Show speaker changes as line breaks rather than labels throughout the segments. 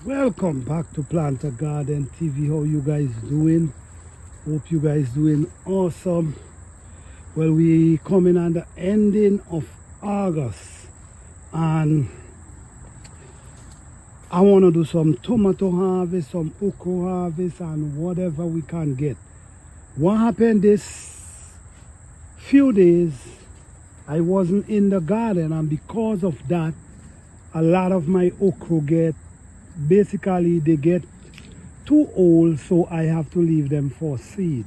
Welcome back to Planter Garden TV. How you guys doing? Hope you guys doing awesome. Well, we coming on the ending of August and I want to do some tomato harvest, some okra harvest and whatever we can get. What happened this few days, I wasn't in the garden, and because of that a lot of my okra they get too old, so I have to leave them for seed.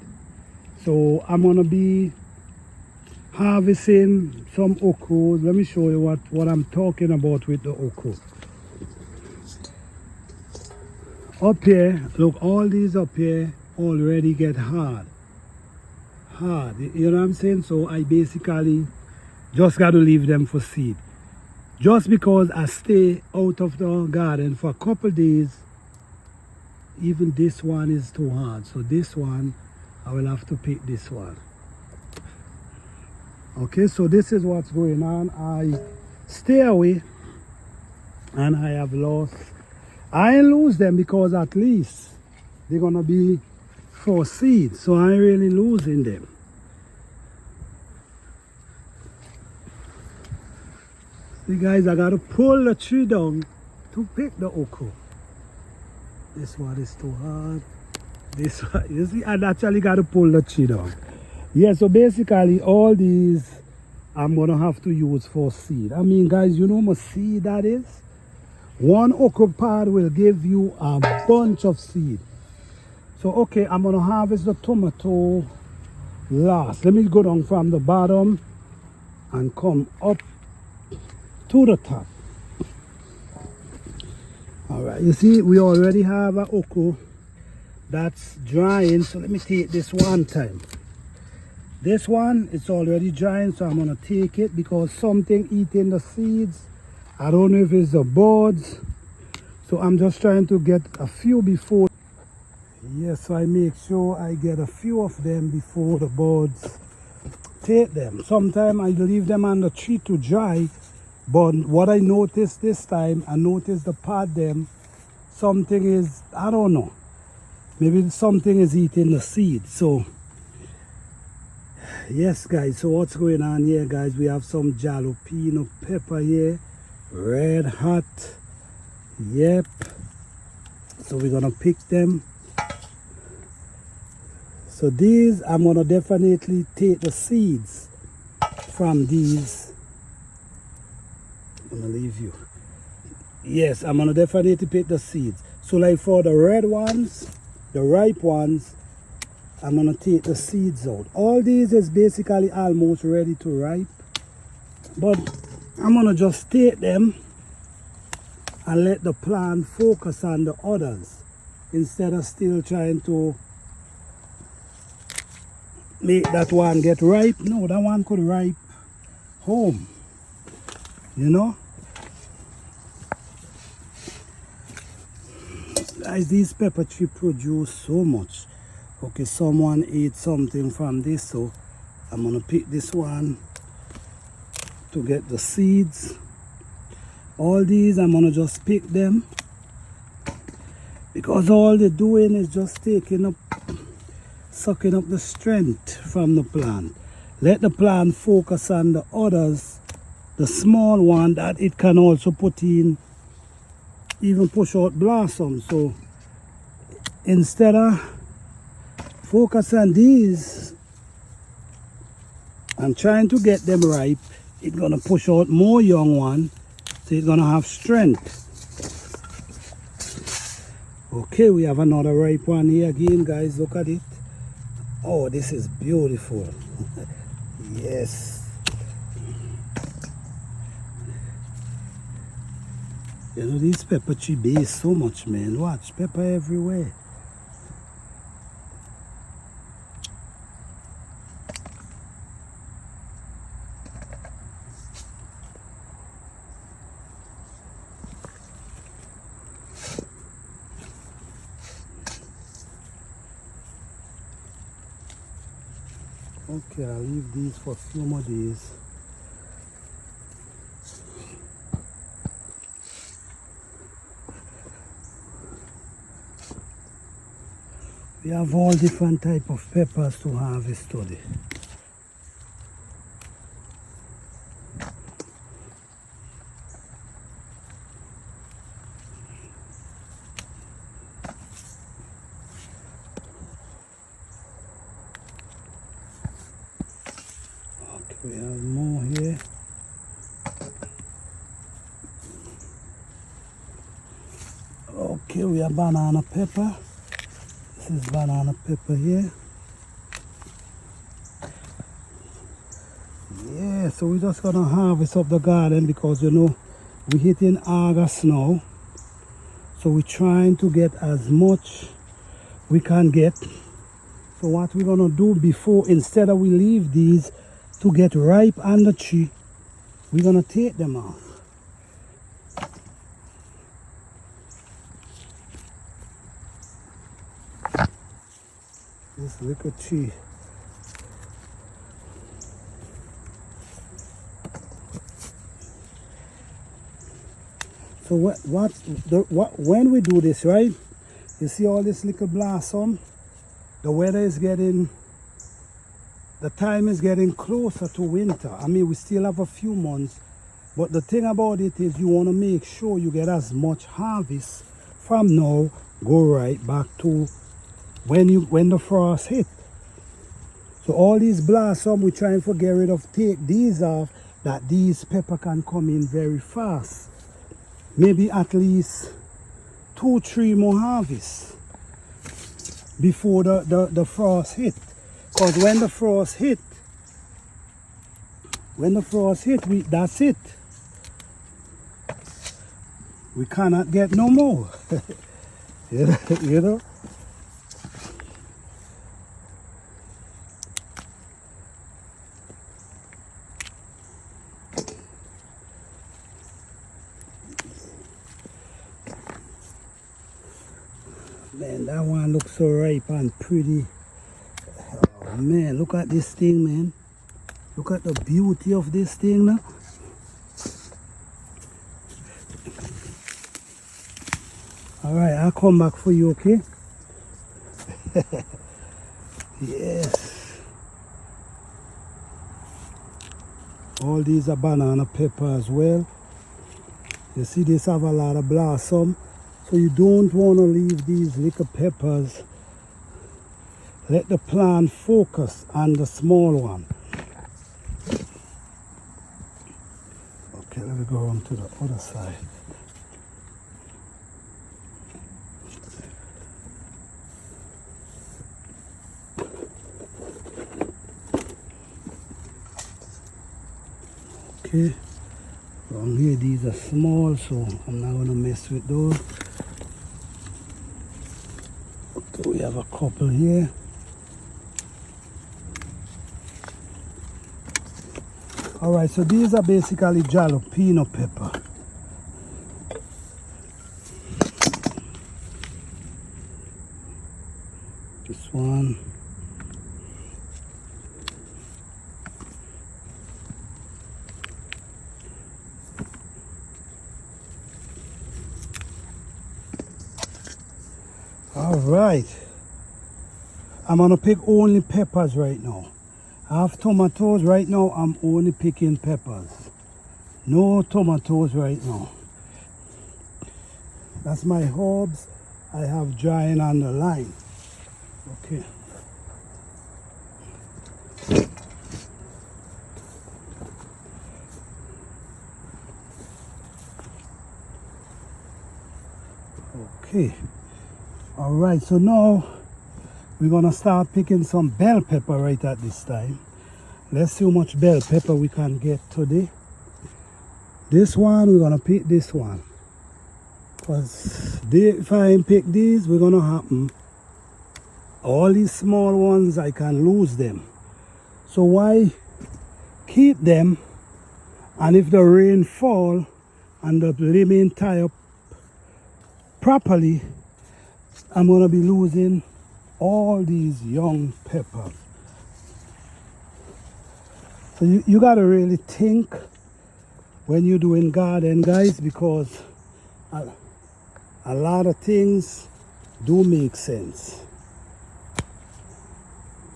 So I'm gonna be harvesting some okra. Let me show you what I'm talking about with the okra. Up here, look, all these up here already get hard, you know what I'm saying? So I basically just got to leave them for seed. Just because I stay out of the garden for a couple days, even this one is too hard. So this one, I will have to pick this one. Okay, so this is what's going on. I stay away and I have lost. I ain't lose them because at least they're gonna be for seed. So I ain't really losing them. See guys, I gotta pull the tree down to pick the okra. This one is too hard. This one, you see, I actually gotta pull the tree down. Yeah, so basically all these I'm gonna have to use for seed. I mean guys, you know how much seed that is? One okra pod will give you a bunch of seed. So okay, I'm gonna harvest the tomato last. Let me go down from the bottom and come up to the top. All right, you see we already have an okra that's drying, so let me take this one time. This one it's already drying, so I'm gonna take it because something eating the seeds. I don't know if it's the birds, so I'm just trying to get a few before. Yes, so I make sure I get a few of them before the birds take them. Sometimes I leave them on the tree to dry, but what I noticed this time, I noticed the pod them, something is, I don't know, maybe something is eating the seed. So yes guys, so what's going on here guys, we have some jalapeno pepper here, red hot. Yep, so we're gonna pick them. So these I'm gonna definitely take the seeds from these. I'm gonna leave you. Yes, I'm gonna definitely pick the seeds. So like for the red ones, the ripe ones, I'm gonna take the seeds out. All these is basically almost ready to ripe, but I'm gonna just take them and let the plant focus on the others instead of still trying to make that one get ripe. No, that one could ripe home, you know. Guys, these pepper tree produce so much. Okay, someone ate something from this, so I'm gonna pick this one to get the seeds. All these I'm gonna just pick them because all they're doing is just sucking up the strength from the plant. Let the plant focus on the others, the small one that it can also put in, even push out blossoms. So instead of focus on these and trying to get them ripe, it's gonna push out more young one, so it's gonna have strength. Okay, we have another ripe one here again guys, look at it. Oh, this is beautiful. Yes, you know these pepper tree bear so much, man. Watch, pepper everywhere. Okay, I'll leave these for a few more days. We have all different type of peppers to harvest today. Okay, we have more here. Okay, we have banana pepper. This is banana pepper here. Yeah, so we're just gonna harvest up the garden because you know we're hitting August now. So we're trying to get as much we can get. So what we're gonna do before, instead of we leave these to get ripe on the tree, we're gonna take them off. This little tree. So when we do this, right? You see all this little blossom. The weather is getting, the time is getting closer to winter. I mean, we still have a few months, but the thing about it is you want to make sure you get as much harvest from now, go right back to when the frost hit. So all these blossom, we're trying to get rid of, take these off, that these pepper can come in very fast. Maybe at least 2-3 more harvests before the frost hit. Because when the frost hit, that's it. We cannot get no more. You know? Man, that one looks so ripe and pretty. Oh man, look at this thing, man. Look at the beauty of this thing now. Alright, I'll come back for you, okay? Yes. All these are banana pepper as well. You see, these have a lot of blossom. So you don't want to leave these little peppers. Let the plant focus on the small one. Okay, let me go on to the other side. Okay, from here these are small, so I'm not going to mess with those. Okay, we have a couple here. Alright, so these are basically jalapeno pepper. This one. Alright. I'm gonna pick only peppers right now. I have tomatoes right now. I'm only picking peppers. No tomatoes right now. That's my herbs I have drying on the line. Okay. Okay. Alright, so now we're gonna start picking some bell pepper right at this time. Let's see how much bell pepper we can get today. This one, we're gonna pick this one. Because if I pick these, we're gonna happen. All these small ones, I can lose them. So why keep them? And if the rain fall and the lemon tie up properly, I'm gonna be losing all these young peppers. So you gotta really think when you're doing garden, guys, because a lot of things do make sense.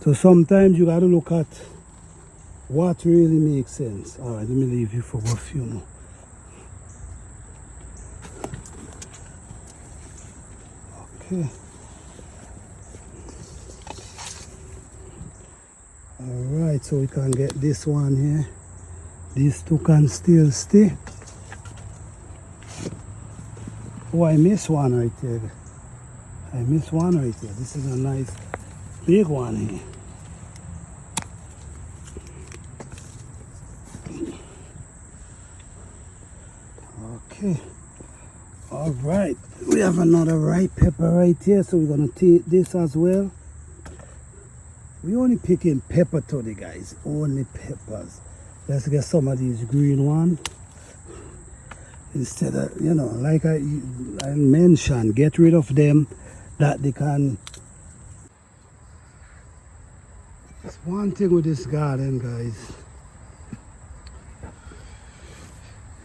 So sometimes you got to look at what really makes sense. All right, let me leave you for a few more. Okay. All right, so we can get this one here. These two can still stay. Oh, I missed one right there. I missed one right there. This is a nice big one here. Okay. All right. We have another ripe pepper right here, so we're gonna take this as well. We only picking pepper today, guys. Only peppers. Let's get some of these green ones. Instead of, you know, like I mentioned, get rid of them that they can. That's one thing with this garden, guys.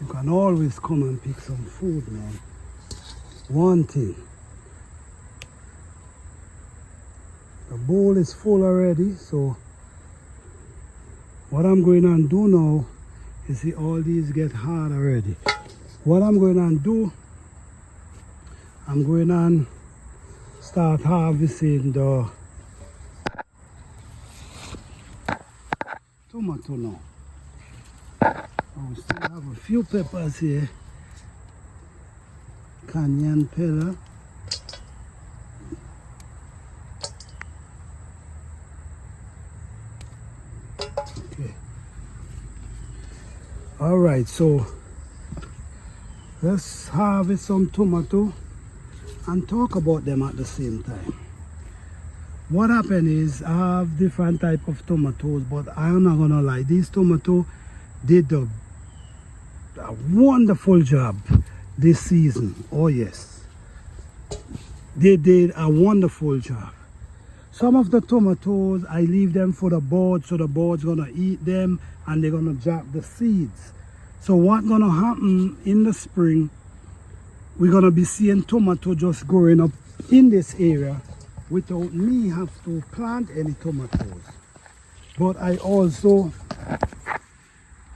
You can always come and pick some food, man. One thing. The bowl is full already, so what I'm going to do now is see all these get hard already. What I'm going to do, I'm going to start harvesting the tomato now. I still have a few peppers here. Cayenne pepper. Okay. All right, so let's harvest some tomato and talk about them at the same time. What happened is I have different type of tomatoes, but I'm not gonna lie, these tomatoes did a wonderful job this season. Oh yes, they did a wonderful job. Some of the tomatoes I leave them for the birds, so the birds gonna eat them and they're gonna drop the seeds. So what's gonna happen in the spring, we're gonna be seeing tomato just growing up in this area without me have to plant any tomatoes. But I also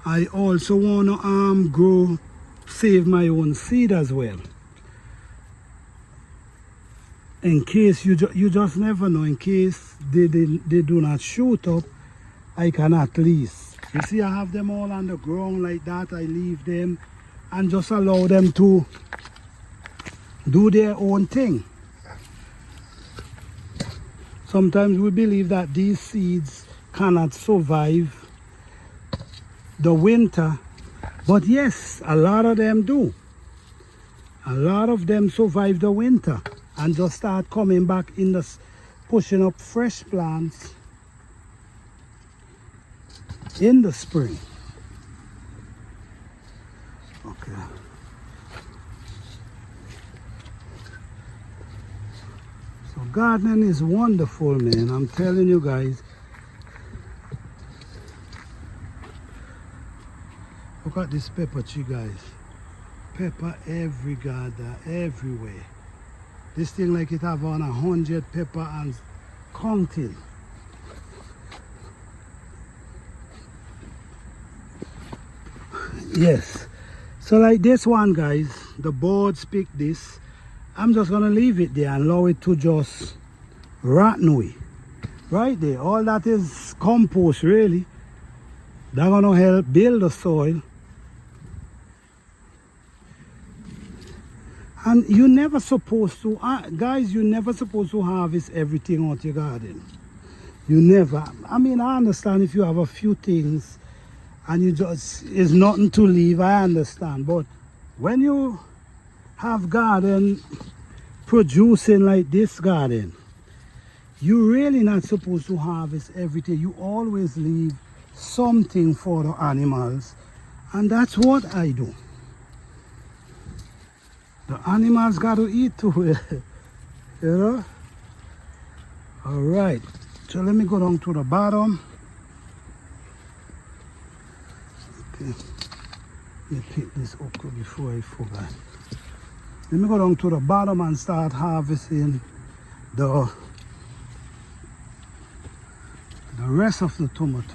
wanna grow, save my own seed as well. In case you just never know, in case they do not shoot up, I can at least, you see I have them all on the ground like that. I leave them and just allow them to do their own thing. Sometimes we believe that these seeds cannot survive the winter, but yes, a lot of them do. A lot of them survive the winter and just start coming back in the, pushing up fresh plants in the spring. Okay. So gardening is wonderful, man. I'm telling you guys. Look at this pepper tree, guys. Pepper every garden, everywhere. This thing like it have on 100 pepper and counting. Yes. So like this one, guys, the birds pick this. I'm just gonna leave it there and allow it to just rot away. Right there. All that is compost, really. They're gonna help build the soil. And you're never supposed to, guys, you're never supposed to harvest everything out your garden. You never. I mean, I understand if you have a few things and you just, it's nothing to leave, I understand. But when you have garden producing like this garden, you're really not supposed to harvest everything. You always leave something for the animals. And that's what I do. The animals got to eat too, you know? All right, so let me go down to the bottom. Okay, let me pick this okra before I forget. Let me go down to the bottom and start harvesting the the rest of the tomatoes.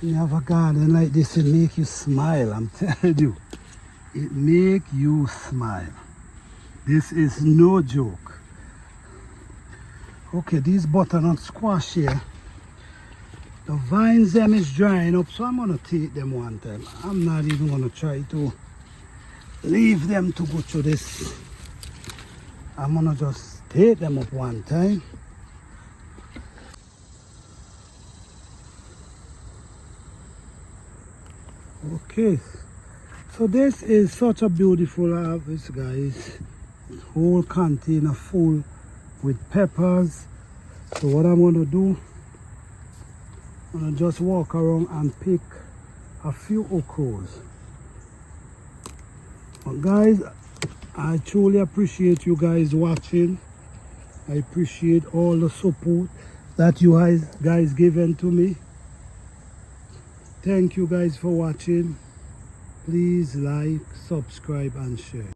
When you have a garden like this, it make you smile, I'm telling you. It make you smile. This is no joke. Okay, these butternut squash here, the vines them is drying up, so I'm gonna take them one time. I'm not even gonna try to leave them to go through this. I'm gonna just take them up one time. Okay, so this is such a beautiful harvest, guys. Whole container full with peppers. So what I'm gonna do, I'm gonna just walk around and pick a few okras. But guys, I truly appreciate you guys watching. I appreciate all the support that you guys given to me. Thank you guys for watching. Please like, subscribe and share.